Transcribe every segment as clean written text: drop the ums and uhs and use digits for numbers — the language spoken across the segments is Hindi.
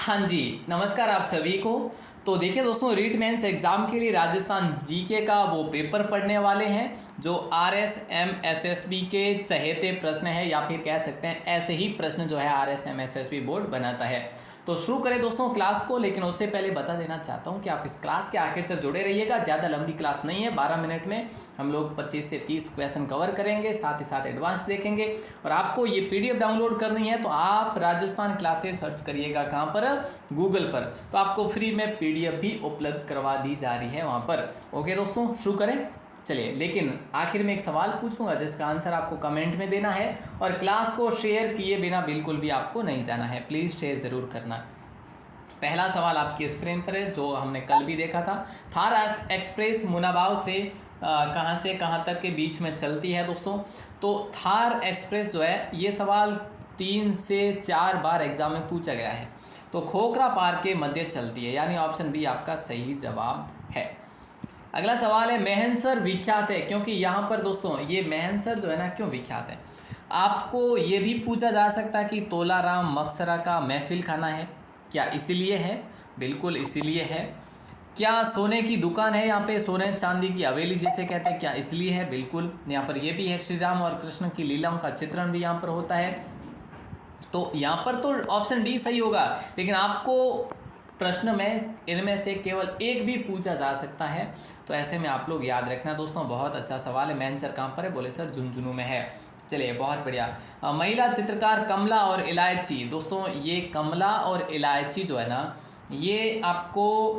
हाँ जी, नमस्कार आप सभी को। तो देखिए दोस्तों, रीट मेंस एग्ज़ाम के लिए राजस्थान जीके का वो पेपर पढ़ने वाले हैं जो आरएसएम एसएसबी के चहेते प्रश्न है, या फिर कह सकते हैं ऐसे ही प्रश्न जो है आरएसएम एसएसबी बोर्ड बनाता है। तो शुरू करें दोस्तों क्लास को, लेकिन उससे पहले बता देना चाहता हूं कि आप इस क्लास के आखिर तक जुड़े रहिएगा। ज़्यादा लंबी क्लास नहीं है, 12 मिनट में हम लोग 25 से 30 क्वेश्चन कवर करेंगे, साथ ही साथ एडवांस देखेंगे। और आपको ये पीडीएफ डाउनलोड करनी है तो आप राजस्थान क्लासेस सर्च करिएगा, कहाँ पर? गूगल पर। तो आपको फ्री में पीडीएफ भी उपलब्ध करवा दी जा रही है वहाँ पर। ओके दोस्तों, शुरू करें। चलिए, लेकिन आखिर में एक सवाल पूछूंगा जिसका आंसर आपको कमेंट में देना है, और क्लास को शेयर किए बिना बिल्कुल भी आपको नहीं जाना है। प्लीज़ शेयर ज़रूर करना। पहला सवाल आपकी स्क्रीन पर है, जो हमने कल भी देखा था। थार एक्सप्रेस मुनाबाव से कहाँ तक के बीच में चलती है दोस्तों। तो थार एक्सप्रेस जो है, ये सवाल 3 से 4 बार एग्जाम में पूछा गया है। तो खोखरा पार के मध्य चलती है, यानी ऑप्शन बी आपका सही जवाब है। अगला सवाल है, मेहनसर विख्यात है क्योंकि यहाँ पर दोस्तों ये मेहनसर जो है ना, क्यों विख्यात है? आपको ये भी पूछा जा सकता है कि तोलाराम मकसरा का महफिल खाना है, क्या इसीलिए है? बिल्कुल इसीलिए है। क्या सोने की दुकान है यहाँ पे, सोने चांदी की हवेली जैसे कहते हैं, क्या इसलिए है? बिल्कुल। यहाँ पर ये भी है, श्री राम और कृष्ण की लीलाओं का चित्रण भी यहाँ पर होता है। तो यहाँ पर तो ऑप्शन डी सही होगा, लेकिन आपको प्रश्न में इनमें से केवल एक भी पूछा जा सकता है। तो ऐसे में आप लोग याद रखना दोस्तों। बहुत अच्छा सवाल है। मेहनसर कहाँ पर है? बोले सर झुंझुनू में है। चलिए, बहुत बढ़िया। महिला चित्रकार कमला और इलायची। दोस्तों ये कमला और इलायची जो है ना, ये आपको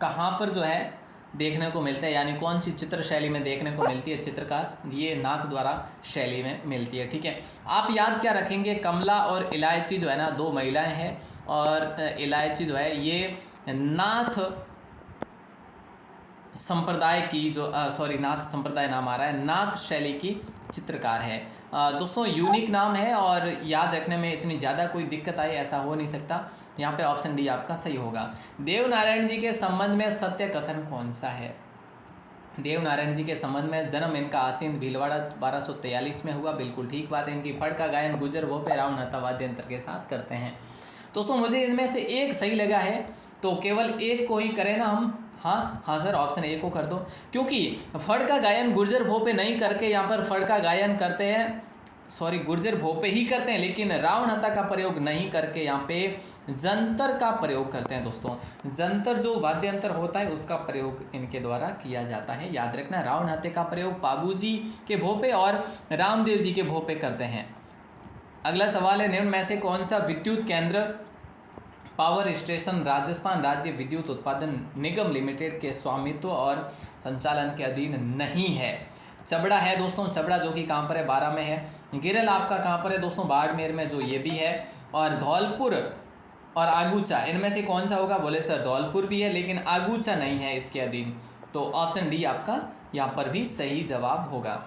कहाँ पर जो है देखने को मिलता है, यानी कौन सी चित्र शैली में देखने को मिलती है? चित्रकार, ये नाथ द्वारा शैली में मिलती है। ठीक है, आप याद क्या रखेंगे? कमला और इलायची जो है ना, दो महिलाएं हैं, और इलायची जो है ये नाथ संप्रदाय की जो नाथ संप्रदाय नाम आ रहा है, नाथ शैली की चित्रकार है। दोस्तों यूनिक नाम है, और याद रखने में इतनी ज़्यादा कोई दिक्कत आए ऐसा हो नहीं सकता। यहाँ पे ऑप्शन डी आपका सही होगा। देवनारायण जी के संबंध में सत्य कथन कौन सा है? देवनारायण जी के संबंध में जन्म इनका आसीन भीलवाड़ा 1243 में हुआ। बिल्कुल ठीक बात है। इनकी फड़ का गायन गुजर भोपे रावण हता वाद्य यंत्र के साथ करते हैं। दोस्तों मुझे इनमें से एक सही लगा है, तो केवल एक को ही करें ना हम। हाँ सर, ऑप्शन ए को कर दो, क्योंकि फड़ का गायन गुर्जर भोपे नहीं करके यहाँ पर फड़ का गायन करते हैं, गुर्जर भोपे ही करते हैं, लेकिन रावण हता का प्रयोग नहीं करके यहाँ पे जंतर का प्रयोग करते हैं। दोस्तों जंतर जो वाद्य यंत्र होता है उसका प्रयोग इनके द्वारा किया जाता है। याद रखना, रावण हते का प्रयोग बाबू जी के भोपे और रामदेव जी के भोपे करते हैं। अगला सवाल है, निम्न में से कौन सा विद्युत केंद्र पावर स्टेशन राजस्थान राज्य विद्युत उत्पादन निगम लिमिटेड के स्वामित्व और संचालन के अधीन नहीं है? चबड़ा है दोस्तों, चबड़ा जो कि कहाँ पर है? बारा में है। गिरल आपका कहाँ पर है दोस्तों? बाड़मेर में, जो ये भी है। और धौलपुर और आगूचा, इनमें से कौन सा होगा? बोले सर धौलपुर भी है, लेकिन आगूचा नहीं है इसके अधीन। तो ऑप्शन डी आपका यहाँ पर भी सही जवाब होगा।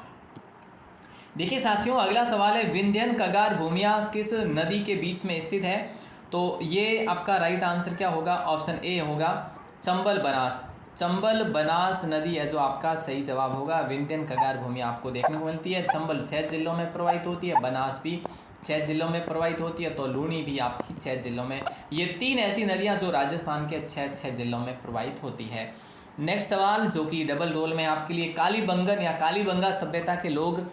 देखिए साथियों, अगला सवाल है, विंध्यन कगार भूमिया किस नदी के बीच में स्थित है? तो ये आपका राइट आंसर क्या होगा? ऑप्शन ए होगा, चंबल बनास। चंबल बनास नदी है जो आपका सही जवाब होगा। विंध्यन कगार भूमि आपको देखने को मिलती है। चंबल 6 जिलों में प्रवाहित होती है, बनास भी 6 जिलों में प्रवाहित होती है, तो लूनी भी आपकी 6 जिलों में। ये 3 ऐसी नदियां जो राजस्थान के 6 जिलों में प्रवाहित होती है। नेक्स्ट सवाल जो कि डबल रोल में आपके लिए, कालीबंगन या कालीबंगा सभ्यता के लोग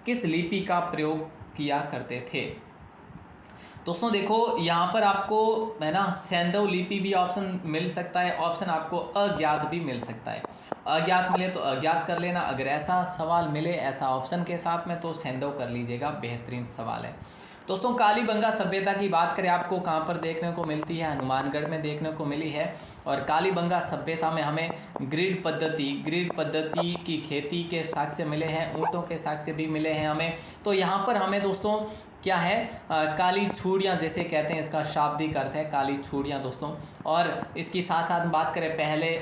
किस लिपि का प्रयोग किया करते थे? दोस्तों देखो, यहाँ पर आपको है ना सैंधव लिपि भी ऑप्शन मिल सकता है, ऑप्शन आपको अज्ञात भी मिल सकता है। अज्ञात मिले तो अज्ञात कर लेना, अगर ऐसा सवाल मिले ऐसा ऑप्शन के साथ में तो सैंधव कर लीजिएगा, बेहतरीन सवाल है। दोस्तों कालीबंगा सभ्यता की बात करें, आपको कहाँ पर देखने को मिलती है? हनुमानगढ़ में देखने को मिली है। और कालीबंगा सभ्यता में हमें ग्रिड पद्धति की खेती के साक्ष्य मिले हैं, ऊँटों के साक्ष्य भी मिले हैं हमें। तो यहाँ पर हमें दोस्तों क्या है, काली छूड़ियाँ जैसे कहते हैं, इसका शाब्दिक अर्थ है काली छूड़ियाँ दोस्तों। और इसकी साथ साथ बात करें,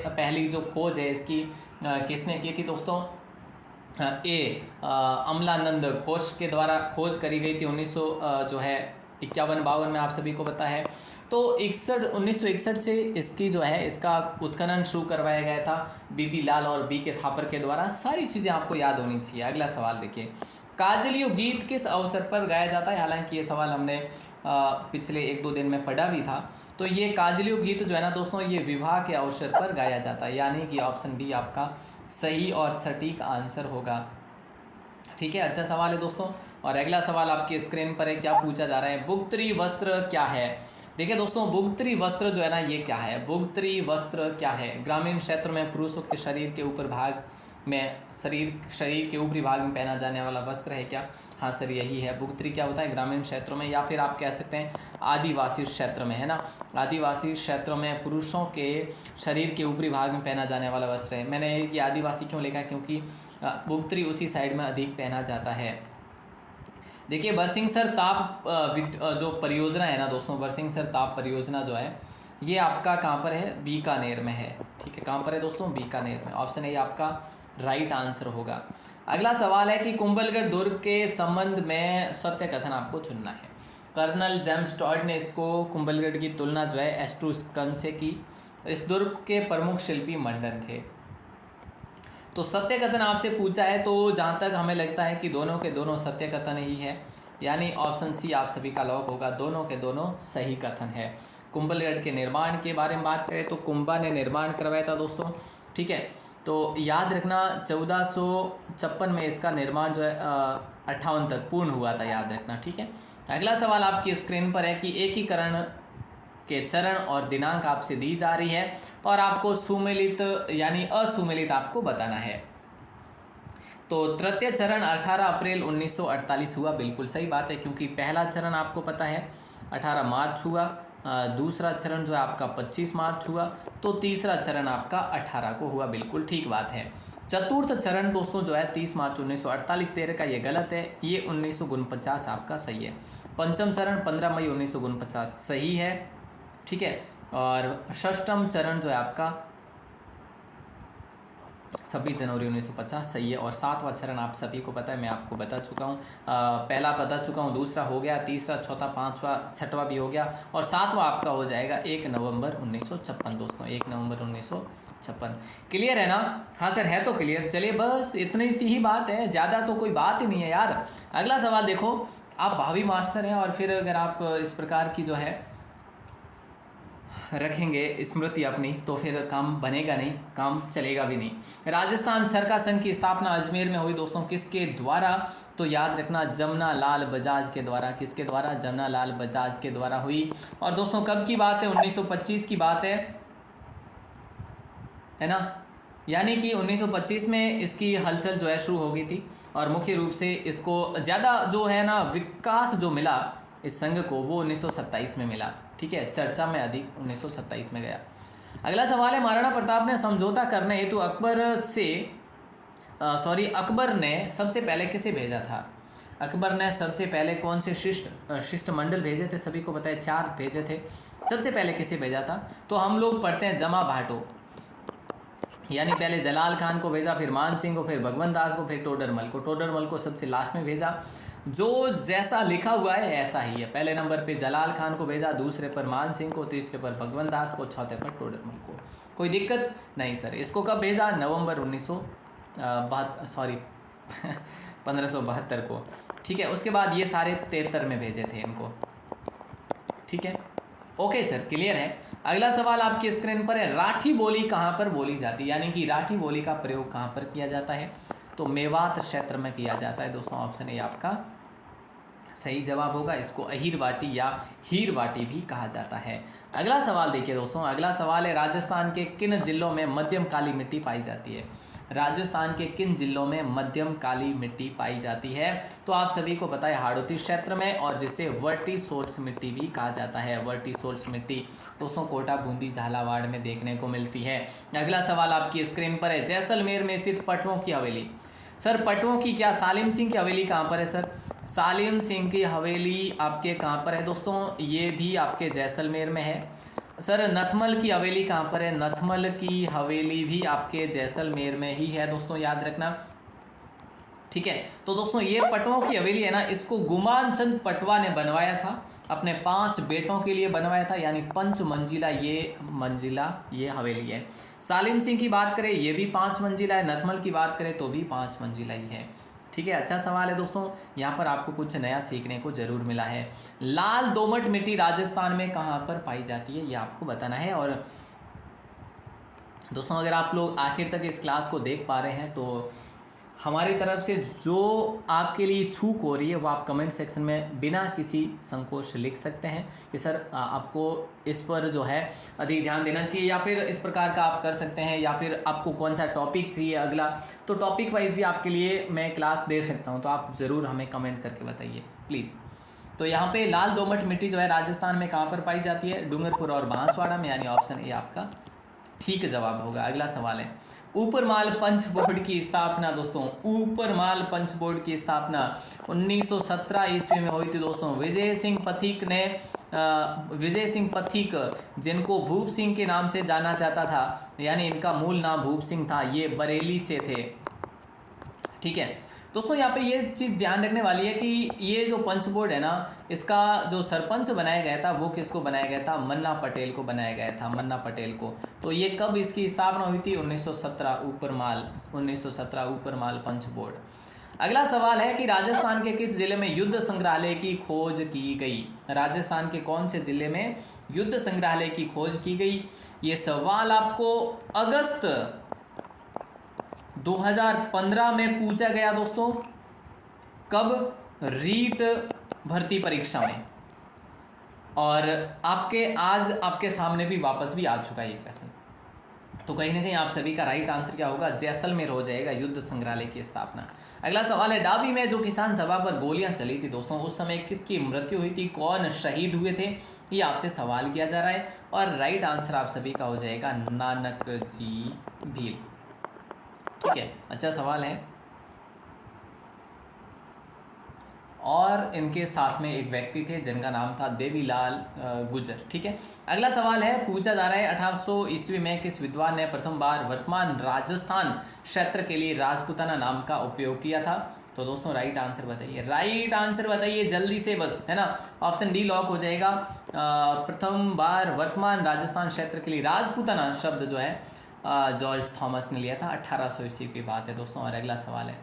पहली जो खोज है इसकी किसने की थी दोस्तों? अमलानंद घोष के द्वारा खोज करी गई थी 51-52 में, आप सभी को पता है। तो 1961 से इसकी जो है इसका उत्खनन शुरू करवाया गया था बीबी लाल और बी के थापर के द्वारा। सारी चीज़ें आपको याद होनी चाहिए। अगला सवाल देखिए, काजलियो गीत किस अवसर पर गाया जाता है? हालांकि ये सवाल हमने पिछले 1-2 दिन में पढ़ा भी था। तो ये काजलियो गीत जो है ना दोस्तों, ये विवाह के अवसर पर गाया जाता है, यानी कि ऑप्शन बी आपका सही और सटीक आंसर होगा। ठीक है, अच्छा सवाल है दोस्तों। और अगला सवाल आपकी स्क्रीन पर है, क्या पूछा जा रहा है? भुगत्री वस्त्र क्या है? देखिए दोस्तों, भुगत्री वस्त्र जो है ना, ये क्या है? भुगत्री वस्त्र क्या है? ग्रामीण क्षेत्र में पुरुषों के शरीर के ऊपर भाग में शरीर के ऊपरी भाग में पहना जाने वाला वस्त्र है क्या? हाँ सर, यही है। भुगत्री क्या होता है? ग्रामीण क्षेत्रों में, या फिर आप कह सकते हैं आदिवासी क्षेत्र में, है ना। आदिवासी क्षेत्रों में पुरुषों के शरीर के ऊपरी भाग में पहना जाने वाला वस्त्र है। मैंने ये आदिवासी क्यों लिखा? क्योंकि भुगत्री उसी साइड में अधिक पहना जाता है। देखिए, बरसिंहसर ताप जो परियोजना है ना दोस्तों, बरसिंहसर ताप परियोजना जो है, ये आपका कहाँ पर है? बीकानेर में है। ठीक है, कहाँ पर है दोस्तों? बीकानेर में। ऑप्शन ए आपका राइट आंसर होगा। अगला सवाल है कि कुंभलगढ़ दुर्ग के संबंध में सत्य कथन आपको चुनना है। कर्नल जेम्स टॉड ने इसको कुंभलगढ़ की तुलना जो है एस्ट्रूस्कन से की। इस दुर्ग के प्रमुख शिल्पी मंडन थे। तो सत्य कथन आपसे पूछा है, तो जहाँ तक हमें लगता है कि दोनों के दोनों सत्य कथन ही है, यानी ऑप्शन सी आप सभी का लॉक होगा। दोनों के दोनों सही कथन है। कुंभलगढ़ के निर्माण के बारे में बात करें तो कुंभा ने निर्माण करवाया था दोस्तों। ठीक है, तो याद रखना 1456 में इसका निर्माण जो है 58 तक पूर्ण हुआ था, याद रखना। ठीक है, अगला सवाल आपकी स्क्रीन पर है कि एकीकरण के चरण और दिनांक आपसे दी जा रही है और आपको सुमेलित यानी असुमेलित आपको बताना है। तो तृतीय चरण 18 अप्रैल 1948 हुआ, बिल्कुल सही बात है, क्योंकि पहला चरण आपको पता है 18 मार्च हुआ, दूसरा चरण जो है आपका 25 मार्च हुआ, तो तीसरा चरण आपका 18 को हुआ, बिल्कुल ठीक बात है। चतुर्थ चरण दोस्तों जो है 30 मार्च 1948 दे रखा, ये गलत है, ये 1949 आपका सही है। पंचम चरण 15 मई 1949 सही है। ठीक है, और षष्ठम चरण जो है आपका 26 जनवरी 1950 सही है। और सातवां चरण आप सभी को पता है, मैं आपको बता चुका हूँ, पहला बता चुका हूँ, दूसरा हो गया, तीसरा, चौथा, पांचवा, छठवां भी हो गया, और सातवां आपका हो जाएगा 1 नवंबर 1956 दोस्तों, 1 नवंबर 1956। क्लियर है ना? हाँ सर, है तो क्लियर। चलिए, बस इतनी सी ही बात है, ज़्यादा तो कोई बात ही नहीं है यार। अगला सवाल देखो, आप भावी मास्टर हैं और फिर अगर आप इस प्रकार की जो है रखेंगे स्मृति अपनी, तो फिर काम बनेगा नहीं, काम चलेगा भी नहीं। राजस्थान चरखा संघ की स्थापना अजमेर में हुई दोस्तों, किसके द्वारा? तो याद रखना जमुना लाल बजाज के द्वारा। किसके द्वारा? जमुना लाल बजाज के द्वारा हुई। और दोस्तों कब की बात है? 1925 की बात है ना, यानी कि 1925 में इसकी हलचल जो है शुरू हो गई थी, और मुख्य रूप से इसको ज़्यादा जो है ना विकास जो मिला इस संघ को, वो 1927 में मिला। ठीक है, चर्चा में अधिक 1927 में गया। अगला सवाल है, महाराणा प्रताप ने समझौता करने हेतु अकबर ने सबसे पहले किसे भेजा था? अकबर ने सबसे पहले कौन से शिष्टमंडल भेजे थे? सभी को पता है 4 भेजे थे। सबसे पहले किसे भेजा था? तो हम लोग पढ़ते हैं जमा भाटो, यानी पहले जलाल खान को भेजा, फिर मान सिंह को, फिर भगवंत दास को, फिर टोडरमल को। टोडरमल को सबसे लास्ट में भेजा। जो जैसा लिखा हुआ है ऐसा ही है। पहले नंबर पे जलाल खान को भेजा, दूसरे पर मान सिंह को, तीसरे पर भगवंत दास को, चौथे पर टोडरमल को। कोई दिक्कत नहीं सर। इसको कब भेजा? नवंबर 1572 को। ठीक है, उसके बाद ये सारे 73 में भेजे थे इनको। ठीक है, ओके सर, क्लियर है। अगला सवाल आपकी स्क्रीन पर है, राठी बोली कहाँ पर बोली जाती है? यानी कि राठी बोली का प्रयोग कहाँ पर किया जाता है? तो मेवात क्षेत्र में किया जाता है दोस्तों। ऑप्शन ए आपका सही जवाब होगा। इसको अहीरवाटी या हीरवाटी भी कहा जाता है। अगला सवाल देखिए दोस्तों, अगला सवाल है, राजस्थान के किन जिलों में मध्यम काली मिट्टी पाई जाती है? राजस्थान के किन जिलों में मध्यम काली मिट्टी पाई जाती है? तो आप सभी को पता है हाड़ौती क्षेत्र में, और जिसे वर्टिसोर्स मिट्टी भी कहा जाता है। वर्टिसोर्स मिट्टी दोस्तों कोटा, बूंदी, झालावाड़ में देखने को मिलती है। अगला सवाल आपकी स्क्रीन पर है, जैसलमेर में स्थित पटवों की हवेली। सर पटवों की क्या सालिम सिंह की हवेली कहाँ पर है? सर सालिम सिंह की हवेली आपके कहाँ पर है दोस्तों? ये भी आपके जैसलमेर में है। सर नथमल की हवेली कहाँ पर है? नथमल की हवेली भी आपके जैसलमेर में ही है दोस्तों, याद रखना। ठीक है, तो दोस्तों ये पटवों की हवेली है ना, इसको गुमान चंद पटवा ने बनवाया था, अपने 5 बेटों के लिए बनवाया था, यानी 5 मंजिला ये हवेली है। सालिम सिंह की बात करें ये भी 5 मंजिला है, नथमल की बात करें तो भी 5 मंजिला ही है। ठीक है, अच्छा सवाल है दोस्तों, यहाँ पर आपको कुछ नया सीखने को ज़रूर मिला है। लाल दोमट मिट्टी राजस्थान में कहाँ पर पाई जाती है, ये आपको बताना है। और दोस्तों अगर आप लोग आखिर तक इस क्लास को देख पा रहे हैं तो हमारी तरफ से जो आपके लिए चूक हो रही है वो आप कमेंट सेक्शन में बिना किसी संकोच लिख सकते हैं कि सर आपको इस पर जो है अधिक ध्यान देना चाहिए, या फिर इस प्रकार का आप कर सकते हैं, या फिर आपको कौन सा टॉपिक चाहिए अगला, तो टॉपिक वाइज भी आपके लिए मैं क्लास दे सकता हूं। तो आप ज़रूर हमें कमेंट करके बताइए प्लीज़। तो यहाँ पे लाल दोमट मिट्टी जो है राजस्थान में कहाँ पर पाई जाती है, डूंगरपुर और बांसवाड़ा में, यानी ऑप्शन ए आपका ठीक जवाब होगा। अगला सवाल है, ऊपरमाल पंच बोर्ड की स्थापना दोस्तों, ऊपरमाल पंच बोर्ड की स्थापना 1917 ईस्वी में हुई थी दोस्तों। विजय सिंह पथिक ने विजय सिंह पथिक, जिनको भूप सिंह के नाम से जाना जाता था, यानी इनका मूल नाम भूप सिंह था, ये बरेली से थे। ठीक है दोस्तों, यहाँ पे ये चीज़ ध्यान रखने वाली है कि ये जो पंच बोर्ड है ना, इसका जो सरपंच बनाया गया था वो किसको बनाया गया था, मन्ना पटेल को बनाया गया था, मन्ना पटेल को। तो ये कब इसकी स्थापना हुई थी, 1917 ऊपरमाल, 1917 ऊपरमाल पंच बोर्ड। अगला सवाल है कि राजस्थान के किस जिले में युद्ध संग्रहालय की खोज की गई, राजस्थान के कौन से जिले में युद्ध संग्रहालय की खोज की गई। ये सवाल आपको अगस्त 2015 में पूछा गया दोस्तों। कब, रीट भर्ती परीक्षा में। और आज आपके सामने भी वापस भी आ चुका है ये क्वेश्चन। तो कहीं ना कहीं आप सभी का राइट आंसर क्या होगा, जैसलमेर हो जाएगा, युद्ध संग्रहालय की स्थापना। अगला सवाल है, डाबी में जो किसान सभा पर गोलियां चली थी दोस्तों, उस समय किसकी मृत्यु हुई थी, कौन शहीद हुए थे, ये आपसे सवाल किया जा रहा है। और राइट आंसर आप सभी का हो जाएगा नानक जी भील। ठीक है, अच्छा सवाल है। और इनके साथ में एक व्यक्ति थे जिनका नाम था देवीलाल गुजर। ठीक है, अगला सवाल है, पूछा जा रहा है 1800 ईस्वी में किस विद्वान ने प्रथम बार वर्तमान राजस्थान क्षेत्र के लिए राजपूताना नाम का उपयोग किया था। तो दोस्तों राइट आंसर बताइए, राइट आंसर बताइए जल्दी से बस, है ना। ऑप्शन डी लॉक हो जाएगा। प्रथम बार वर्तमान राजस्थान क्षेत्र के लिए राजपूताना शब्द जो है जॉर्ज थॉमस ने लिया था, 1800 ईस्वी की बात है दोस्तों। और अगला सवाल है,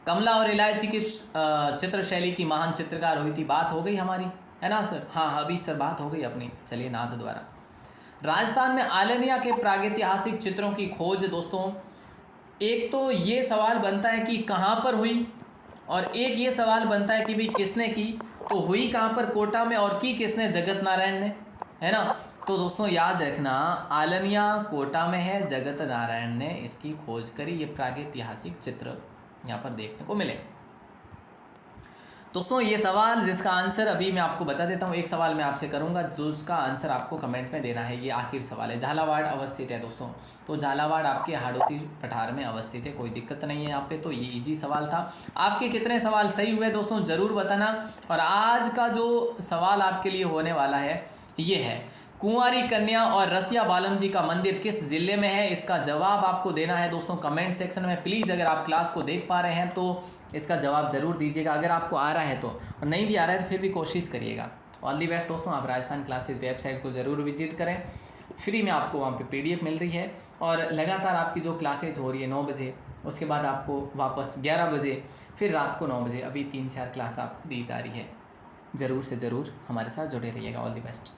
कमला और इलायची की चित्र शैली की महान चित्रकार हुई थी, बात हो गई हमारी, है ना सर। हाँ अभी सर बात हो गई अपनी, चलिए नाथ द्वारा। राजस्थान में आलनिया के प्रागैतिहासिक चित्रों की खोज दोस्तों, एक तो ये सवाल बनता है कि कहाँ पर हुई, और एक ये सवाल बनता है कि भाई किसने की। तो हुई कहाँ पर, कोटा में, और की किसने, जगत नारायण ने, है ना। तो दोस्तों याद रखना, आलनिया कोटा में है, जगत नारायण ने इसकी खोज करी। ये प्रागैतिहासिक चित्र यहाँ पर देखने को मिले दोस्तों। ये सवाल जिसका आंसर अभी मैं आपको बता देता हूँ, एक सवाल मैं आपसे करूँगा जो उसका आंसर आपको कमेंट में देना है। ये आखिर सवाल है, झालावाड़ अवस्थित है दोस्तों। तो झालावाड़ आपके हाड़ौती पठार में अवस्थित है, कोई दिक्कत नहीं है यहाँ पे। तो ये इजी सवाल था। आपके कितने सवाल सही हुए दोस्तों ज़रूर बताना। और आज का जो सवाल आपके लिए होने वाला है ये है, कुंवारी कन्या और रसिया बालम जी का मंदिर किस जिले में है, इसका जवाब आपको देना है दोस्तों कमेंट सेक्शन में। प्लीज़ अगर आप क्लास को देख पा रहे हैं तो इसका जवाब ज़रूर दीजिएगा, अगर आपको आ रहा है तो, और नहीं भी आ रहा है तो फिर भी कोशिश करिएगा। ऑल दी बेस्ट दोस्तों। आप राजस्थान क्लासेस वेबसाइट को ज़रूर विजिट करें, फ्री में आपको वहाँ पे PDF मिल रही है। और लगातार आपकी जो क्लासेज हो रही है 9 बजे, उसके बाद आपको वापस 11 बजे, फिर रात को 9 बजे, अभी 3-4 क्लास आपको दी जा रही है। ज़रूर से ज़रूर हमारे साथ जुड़े रहिएगा। All the best.